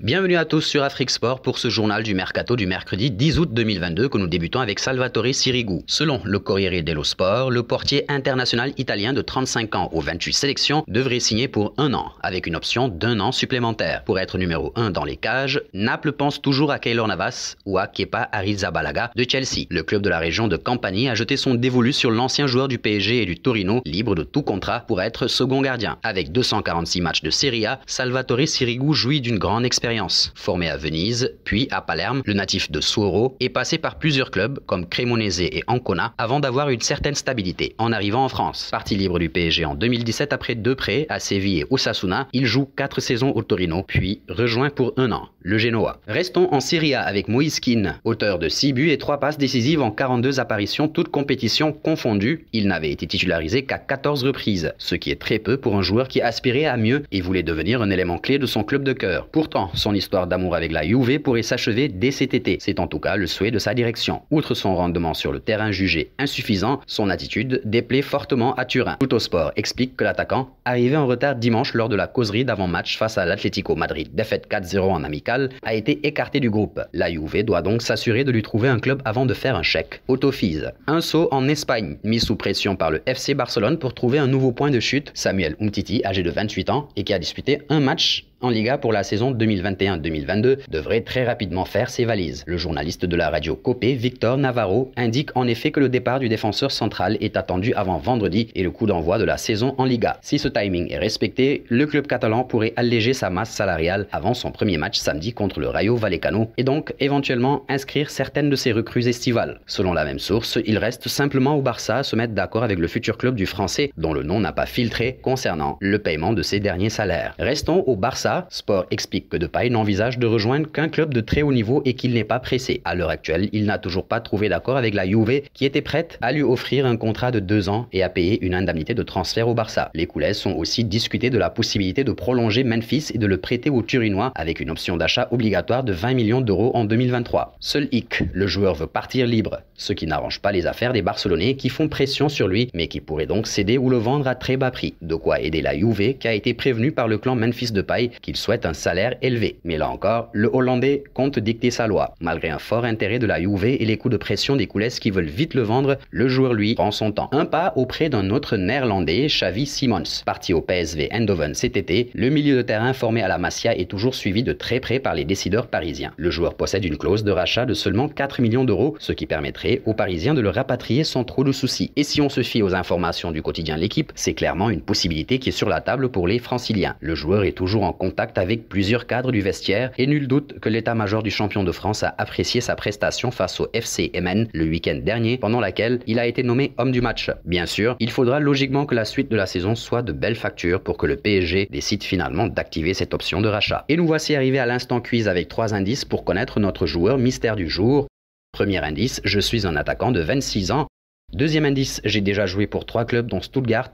Bienvenue à tous sur Afrique Sport pour ce journal du mercato du mercredi 10 août 2022 que nous débutons avec Salvatore Sirigu. Selon le Corriere dello Sport, le portier international italien de 35 ans aux 28 sélections devrait signer pour 1 an avec une option d'1 an supplémentaire. Pour être numéro 1 dans les cages, Naples pense toujours à Keylor Navas ou à Kepa Arrizabalaga de Chelsea. Le club de la région de Campanie a jeté son dévolu sur l'ancien joueur du PSG et du Torino, libre de tout contrat pour être second gardien. Avec 246 matchs de Serie A, Salvatore Sirigu jouit d'une grande expérience. Formé à Venise, puis à Palerme, le natif de Suoro est passé par plusieurs clubs comme Cremonese et Ancona avant d'avoir une certaine stabilité en arrivant en France. Parti libre du PSG en 2017 après 2 prêts à Séville et Osasuna, il joue 4 saisons au Torino, puis rejoint pour 1 an le Genoa. Restons en Serie A avec Moïse Kean, auteur de 6 buts et 3 passes décisives en 42 apparitions, toutes compétitions confondues. Il n'avait été titularisé qu'à 14 reprises, ce qui est très peu pour un joueur qui aspirait à mieux et voulait devenir un élément clé de son club de cœur. Pourtant, son histoire d'amour avec la Juve pourrait s'achever dès cet été. C'est en tout cas le souhait de sa direction. Outre son rendement sur le terrain jugé insuffisant, son attitude déplaît fortement à Turin. Tuttosport explique que l'attaquant, arrivé en retard dimanche lors de la causerie d'avant-match face à l'Atlético Madrid, défaite 4-0 en amical, a été écarté du groupe. La Juve doit donc s'assurer de lui trouver un club avant de faire un chèque. Autofise. Un saut en Espagne, mis sous pression par le FC Barcelone pour trouver un nouveau point de chute. Samuel Umtiti, âgé de 28 ans et qui a disputé un match en Liga pour la saison 2021-2022, devrait très rapidement faire ses valises. Le journaliste de la radio Copé, Victor Navarro, indique en effet que le départ du défenseur central est attendu avant vendredi et le coup d'envoi de la saison en Liga. Si ce timing est respecté, le club catalan pourrait alléger sa masse salariale avant son premier match samedi contre le Rayo Vallecano et donc éventuellement inscrire certaines de ses recrues estivales. Selon la même source, il reste simplement au Barça à se mettre d'accord avec le futur club du Français, dont le nom n'a pas filtré concernant le paiement de ses derniers salaires. Restons au Barça. Sport explique que Depay n'envisage de rejoindre qu'un club de très haut niveau et qu'il n'est pas pressé. À l'heure actuelle, il n'a toujours pas trouvé d'accord avec la Juve qui était prête à lui offrir un contrat de 2 ans et à payer une indemnité de transfert au Barça. Les Couleurs ont aussi discuté de la possibilité de prolonger Memphis et de le prêter aux Turinois avec une option d'achat obligatoire de 20 millions d'euros en 2023. Seul hic, le joueur veut partir libre, ce qui n'arrange pas les affaires des Barcelonais qui font pression sur lui mais qui pourraient donc céder ou le vendre à très bas prix. De quoi aider la Juve qui a été prévenue par le clan Memphis Depay qu'il souhaite un salaire élevé. Mais là encore, le Hollandais compte dicter sa loi. Malgré un fort intérêt de la Juve et les coups de pression des Couleurs qui veulent vite le vendre, le joueur lui prend son temps. Un pas auprès d'un autre néerlandais, Xavi Simons. Parti au PSV Eindhoven cet été, le milieu de terrain formé à la Masia est toujours suivi de très près par les décideurs parisiens. Le joueur possède une clause de rachat de seulement 4 millions d'euros, ce qui permettrait aux Parisiens de le rapatrier sans trop de soucis. Et si on se fie aux informations du quotidien L'Équipe, c'est clairement une possibilité qui est sur la table pour les Franciliens. Le joueur est toujours en contact avec plusieurs cadres du vestiaire et nul doute que l'état-major du champion de France a apprécié sa prestation face au FC Emmen le week-end dernier, pendant laquelle il a été nommé homme du match. Bien sûr, il faudra logiquement que la suite de la saison soit de belles factures pour que le PSG décide finalement d'activer cette option de rachat. Et nous voici arrivés à l'instant quiz avec 3 indices pour connaître notre joueur mystère du jour. Premier indice, je suis un attaquant de 26 ans. Deuxième indice, j'ai déjà joué pour 3 clubs dont Stuttgart.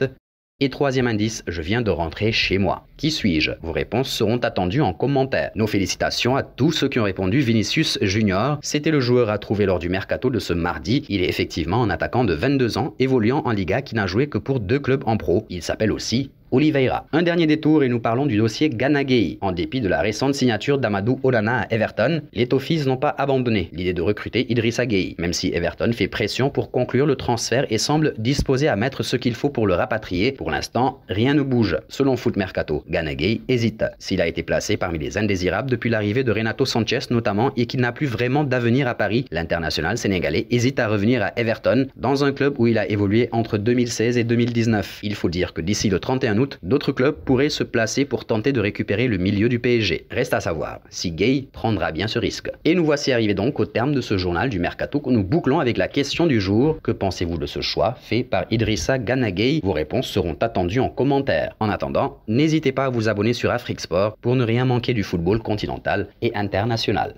Et troisième indice, je viens de rentrer chez moi. Qui suis-je? Vos réponses seront attendues en commentaire. Nos félicitations à tous ceux qui ont répondu. Vinicius Junior, c'était le joueur à trouver lors du mercato de ce mardi. Il est effectivement un attaquant de 22 ans, évoluant en Liga qui n'a joué que pour 2 clubs en pro. Il s'appelle aussi Oliveira. Un dernier détour et nous parlons du dossier Gana Gueye. En dépit de la récente signature d'Amadou Onana à Everton, les Toffees n'ont pas abandonné l'idée de recruter Idrissa Gueye, même si Everton fait pression pour conclure le transfert et semble disposé à mettre ce qu'il faut pour le rapatrier. Pour l'instant, rien ne bouge. Selon Foot Mercato, Gana Gueye hésite. S'il a été placé parmi les indésirables depuis l'arrivée de Renato Sanchez notamment et qu'il n'a plus vraiment d'avenir à Paris, l'international sénégalais hésite à revenir à Everton, dans un club où il a évolué entre 2016 et 2019. Il faut dire que d'ici le 31 août, d'autres clubs pourraient se placer pour tenter de récupérer le milieu du PSG. Reste à savoir si Gueye prendra bien ce risque. Et nous voici arrivés donc au terme de ce journal du mercato que nous bouclons avec la question du jour. Que pensez-vous de ce choix fait par Idrissa Gana Gueye? Vos réponses seront attendues en commentaire. En attendant, n'hésitez pas à vous abonner sur Afrique Sport pour ne rien manquer du football continental et international.